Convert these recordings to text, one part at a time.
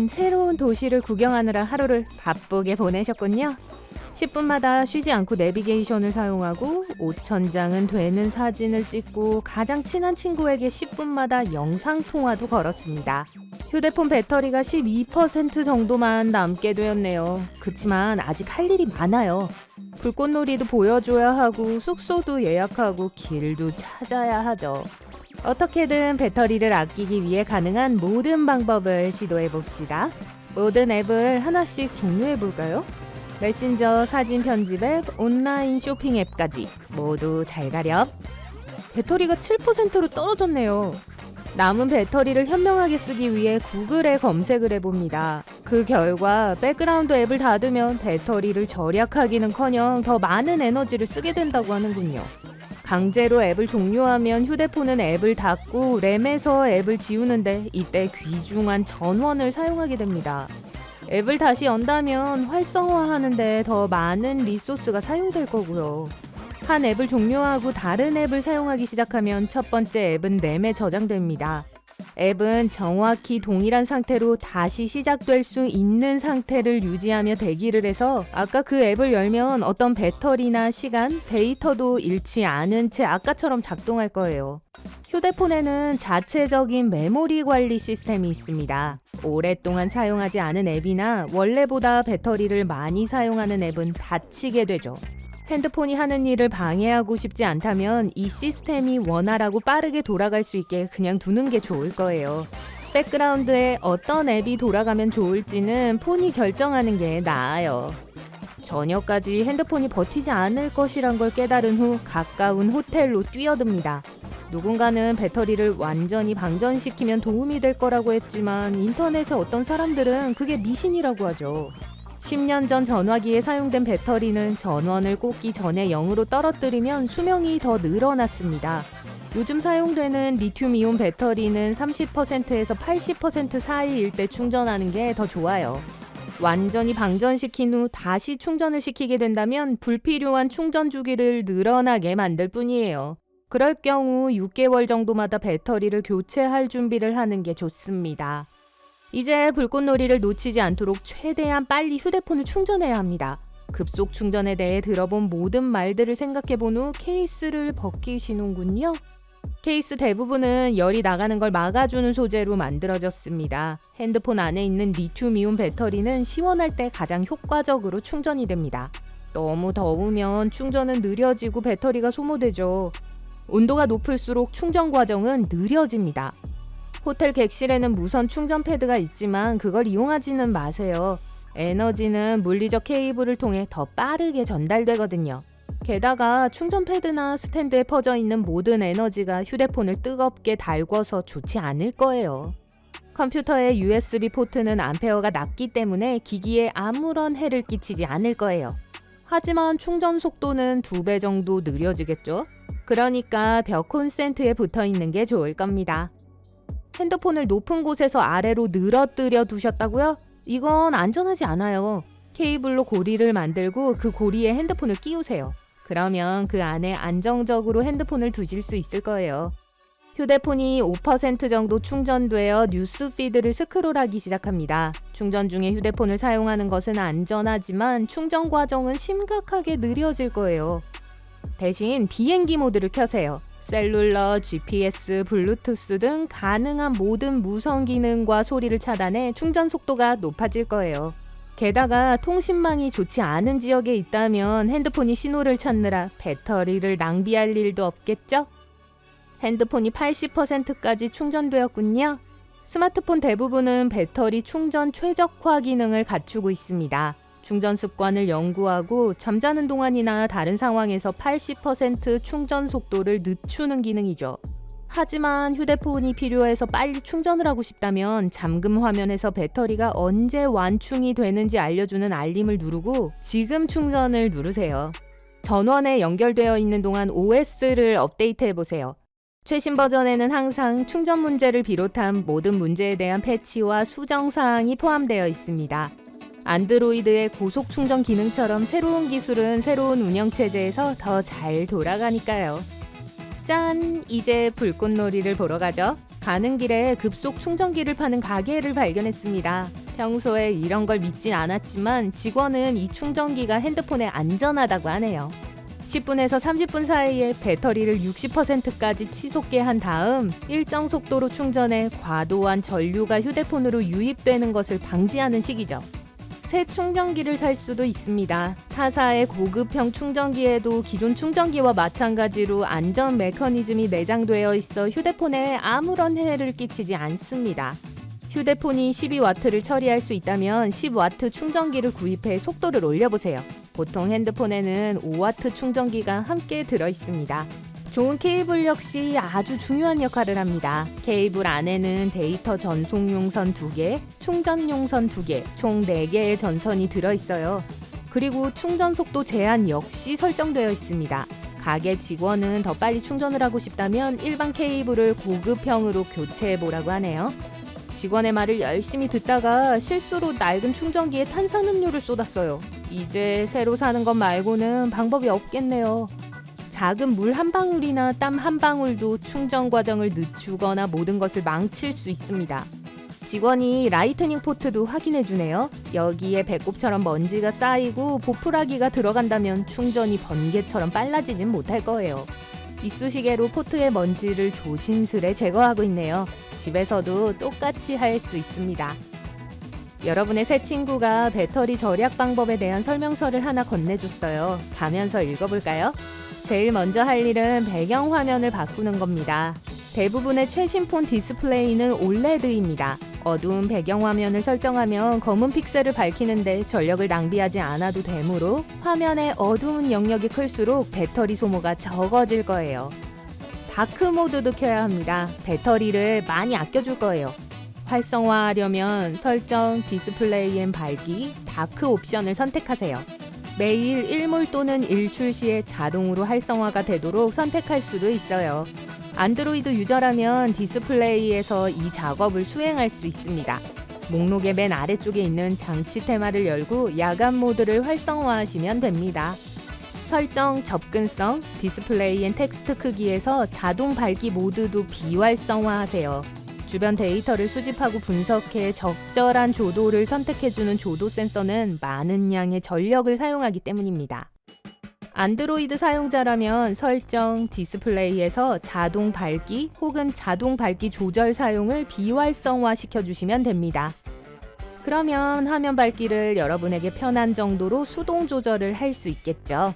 새로운 도시를 구경하느라 하루를 바쁘게 보내셨군요. 10분마다 쉬지 않고 내비게이션을 사용하고 5,000장은 되는 사진을 찍고 가장 친한 친구에게 10분마다 영상통화도 걸었습니다. 휴대폰 배터리가 12% 정도만 남게 되었네요. 그치만 아직 할 일이 많아요. 불꽃놀이도 보여줘야 하고 숙소도 예약하고 길도 찾아야 하죠. 어떻게든 배터리를 아끼기 위해 가능한 모든 방법을 시도해봅시다. 모든 앱을 하나씩 종료해볼까요? 메신저, 사진 편집 앱, 온라인 쇼핑 앱까지 모두 잘 가렴. 배터리가 7%로 떨어졌네요. 남은 배터리를 현명하게 쓰기 위해 구글에 검색을 해봅니다. 그 결과 백그라운드 앱을 닫으면 배터리를 절약하기는커녕 더 많은 에너지를 쓰게 된다고 하는군요. 강제로 앱을 종료하면 휴대폰은 앱을 닫고 램에서 앱을 지우는데 이때 귀중한 전원을 사용하게 됩니다. 앱을 다시 연다면 활성화하는데 더 많은 리소스가 사용될 거고요. 한 앱을 종료하고 다른 앱을 사용하기 시작하면 첫 번째 앱은 램에 저장됩니다. 앱은 정확히 동일한 상태로 다시 시작될 수 있는 상태를 유지하며 대기를 해서 아까 그 앱을 열면 어떤 배터리나 시간, 데이터도 잃지 않은 채 아까처럼 작동할 거예요. 휴대폰에는 자체적인 메모리 관리 시스템이 있습니다. 오랫동안 사용하지 않은 앱이나 원래보다 배터리를 많이 사용하는 앱은 닫히게 되죠. 핸드폰이 하는 일을 방해하고 싶지 않다면 이 시스템이 원활하고 빠르게 돌아갈 수 있게 그냥 두는 게 좋을 거예요. 백그라운드에 어떤 앱이 돌아가면 좋을지는 폰이 결정하는 게 나아요. 저녁까지 핸드폰이 버티지 않을 것이란 걸 깨달은 후 가까운 호텔로 뛰어듭니다. 누군가는 배터리를 완전히 방전시키면 도움이 될 거라고 했지만 인터넷에 어떤 사람들은 그게 미신이라고 하죠. 10년 전 전화기에 사용된 배터리는 전원을 꽂기 전에 0으로 떨어뜨리면 수명이 더 늘어났습니다. 요즘 사용되는 리튬이온 배터리는 30%에서 80% 사이일 때 충전하는 게 더 좋아요. 완전히 방전시킨 후 다시 충전을 시키게 된다면 불필요한 충전 주기를 늘어나게 만들 뿐이에요. 그럴 경우 6개월 정도마다 배터리를 교체할 준비를 하는 게 좋습니다. 이제 불꽃놀이를 놓치지 않도록 최대한 빨리 휴대폰을 충전해야 합니다. 급속 충전에 대해 들어본 모든 말들을 생각해본 후 케이스를 벗기시는군요. 케이스 대부분은 열이 나가는 걸 막아주는 소재로 만들어졌습니다. 핸드폰 안에 있는 리튬이온 배터리는 시원할 때 가장 효과적으로 충전이 됩니다. 너무 더우면 충전은 느려지고 배터리가 소모되죠. 온도가 높을수록 충전 과정은 느려집니다. 호텔 객실에는 무선 충전 패드가 있지만 그걸 이용하지는 마세요. 에너지는 물리적 케이블을 통해 더 빠르게 전달되거든요. 게다가 충전 패드나 스탠드에 퍼져 있는 모든 에너지가 휴대폰을 뜨겁게 달궈서 좋지 않을 거예요. 컴퓨터의 USB 포트는 암페어가 낮기 때문에 기기에 아무런 해를 끼치지 않을 거예요. 하지만 충전 속도는 2배 정도 느려지겠죠? 그러니까 벽 콘센트에 붙어 있는 게 좋을 겁니다. 핸드폰을 높은 곳에서 아래로 늘어뜨려 두셨다고요? 이건 안전하지 않아요. 케이블로 고리를 만들고 그 고리에 핸드폰을 끼우세요. 그러면 그 안에 안정적으로 핸드폰을 두실 수 있을 거예요. 휴대폰이 5% 정도 충전되어 뉴스 피드를 스크롤하기 시작합니다. 충전 중에 휴대폰을 사용하는 것은 안전하지만 충전 과정은 심각하게 느려질 거예요. 대신 비행기 모드를 켜세요. 셀룰러, GPS, 블루투스 등 가능한 모든 무선 기능과 소리를 차단해 충전 속도가 높아질 거예요. 게다가 통신망이 좋지 않은 지역에 있다면 핸드폰이 신호를 찾느라 배터리를 낭비할 일도 없겠죠? 핸드폰이 80%까지 충전되었군요. 스마트폰 대부분은 배터리 충전 최적화 기능을 갖추고 있습니다. 충전 습관을 연구하고 잠자는 동안이나 다른 상황에서 80% 충전 속도를 늦추는 기능이죠. 하지만 휴대폰이 필요해서 빨리 충전을 하고 싶다면 잠금 화면에서 배터리가 언제 완충이 되는지 알려주는 알림을 누르고 지금 충전을 누르세요. 전원에 연결되어 있는 동안 OS를 업데이트해보세요. 최신 버전에는 항상 충전 문제를 비롯한 모든 문제에 대한 패치와 수정사항이 포함되어 있습니다. 안드로이드의 고속 충전 기능처럼 새로운 기술은 새로운 운영체제에서 더 잘 돌아가니까요. 짠! 이제 불꽃놀이를 보러 가죠. 가는 길에 급속 충전기를 파는 가게를 발견했습니다. 평소에 이런 걸 믿진 않았지만 직원은 이 충전기가 핸드폰에 안전하다고 하네요. 10분에서 30분 사이에 배터리를 60%까지 치솟게 한 다음 일정 속도로 충전해 과도한 전류가 휴대폰으로 유입되는 것을 방지하는 식이죠. 새 충전기를 살 수도 있습니다. 타사의 고급형 충전기에도 기존 충전기와 마찬가지로 안전 메커니즘이 내장되어 있어 휴대폰에 아무런 해를 끼치지 않습니다. 휴대폰이 12W를 처리할 수 있다면 10W 충전기를 구입해 속도를 올려보세요. 보통 핸드폰에는 5W 충전기가 함께 들어있습니다. 좋은 케이블 역시 아주 중요한 역할을 합니다. 케이블 안에는 데이터 전송용 선 2개, 충전용 선 2개, 총 4개의 전선이 들어있어요. 그리고 충전 속도 제한 역시 설정되어 있습니다. 가게 직원은 더 빨리 충전을 하고 싶다면 일반 케이블을 고급형으로 교체해보라고 하네요. 직원의 말을 열심히 듣다가 실수로 낡은 충전기에 탄산음료를 쏟았어요. 이제 새로 사는 것 말고는 방법이 없겠네요. 작은 물 한 방울이나 땀 한 방울도 충전 과정을 늦추거나 모든 것을 망칠 수 있습니다. 직원이 라이트닝 포트도 확인해 주네요. 여기에 배꼽처럼 먼지가 쌓이고 보풀하기가 들어간다면 충전이 번개처럼 빨라지진 못할 거예요. 이쑤시개로 포트의 먼지를 조심스레 제거하고 있네요. 집에서도 똑같이 할 수 있습니다. 여러분의 새 친구가 배터리 절약 방법에 대한 설명서를 하나 건네줬어요. 가면서 읽어볼까요? 제일 먼저 할 일은 배경 화면을 바꾸는 겁니다. 대부분의 최신 폰 디스플레이는 OLED입니다. 어두운 배경 화면을 설정하면 검은 픽셀을 밝히는데 전력을 낭비하지 않아도 되므로 화면의 어두운 영역이 클수록 배터리 소모가 적어질 거예요. 다크 모드도 켜야 합니다. 배터리를 많이 아껴줄 거예요. 활성화하려면 설정, 디스플레이 앤 밝기, 다크 옵션을 선택하세요. 매일 1몰 또는 1출 시에 자동으로 활성화가 되도록 선택할 수도 있어요. 안드로이드 유저라면 디스플레이에서 이 작업을 수행할 수 있습니다. 목록의 맨 아래쪽에 있는 장치 테마를 열고 야간 모드를 활성화하시면 됩니다. 설정, 접근성, 디스플레이 앤 텍스트 크기에서 자동 밝기 모드도 비활성화하세요. 주변 데이터를 수집하고 분석해 적절한 조도를 선택해주는 조도 센서는 많은 양의 전력을 사용하기 때문입니다. 안드로이드 사용자라면 설정, 디스플레이에서 자동 밝기 혹은 자동 밝기 조절 사용을 비활성화 시켜주시면 됩니다. 그러면 화면 밝기를 여러분에게 편한 정도로 수동 조절을 할 수 있겠죠.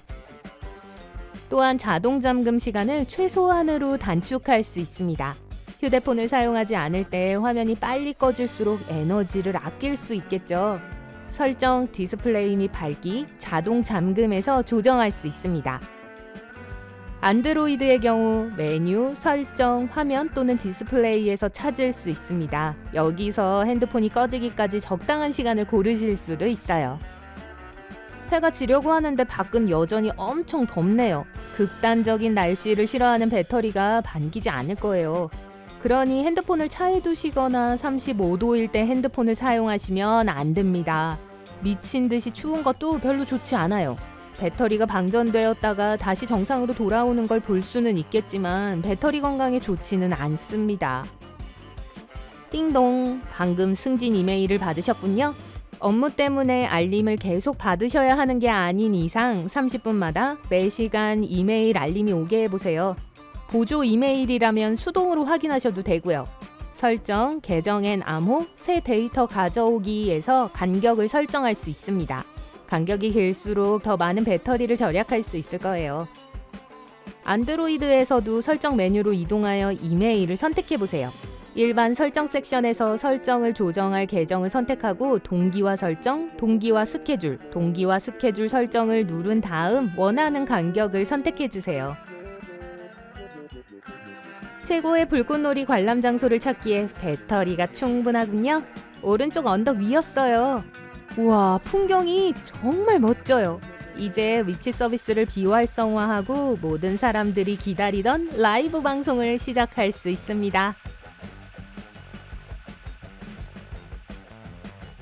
또한 자동 잠금 시간을 최소한으로 단축할 수 있습니다. 휴대폰을 사용하지 않을 때 화면이 빨리 꺼질수록 에너지를 아낄 수 있겠죠. 설정, 디스플레이 및 밝기, 자동 잠금에서 조정할 수 있습니다. 안드로이드의 경우 메뉴, 설정, 화면 또는 디스플레이에서 찾을 수 있습니다. 여기서 핸드폰이 꺼지기까지 적당한 시간을 고르실 수도 있어요. 해가 지려고 하는데 밖은 여전히 엄청 덥네요. 극단적인 날씨를 싫어하는 배터리가 반기지 않을 거예요. 그러니 핸드폰을 차에 두시거나 35도일 때 핸드폰을 사용하시면 안 됩니다. 미친 듯이 추운 것도 별로 좋지 않아요. 배터리가 방전되었다가 다시 정상으로 돌아오는 걸 볼 수는 있겠지만 배터리 건강에 좋지는 않습니다. 띵동, 방금 승진 이메일을 받으셨군요. 업무 때문에 알림을 계속 받으셔야 하는 게 아닌 이상 30분마다 매시간 이메일 알림이 오게 해보세요. 보조 이메일이라면 수동으로 확인하셔도 되고요. 설정, 계정 앤 암호, 새 데이터 가져오기에서 간격을 설정할 수 있습니다. 간격이 길수록 더 많은 배터리를 절약할 수 있을 거예요. 안드로이드에서도 설정 메뉴로 이동하여 이메일을 선택해보세요. 일반 설정 섹션에서 설정을 조정할 계정을 선택하고 동기화 설정, 동기화 스케줄, 동기화 스케줄 설정을 누른 다음 원하는 간격을 선택해주세요. 최고의 불꽃놀이 관람 장소를 찾기에 배터리가 충분하군요. 오른쪽 언덕 위였어요. 우와, 풍경이 정말 멋져요. 이제 위치 서비스를 비활성화하고 모든 사람들이 기다리던 라이브 방송을 시작할 수 있습니다.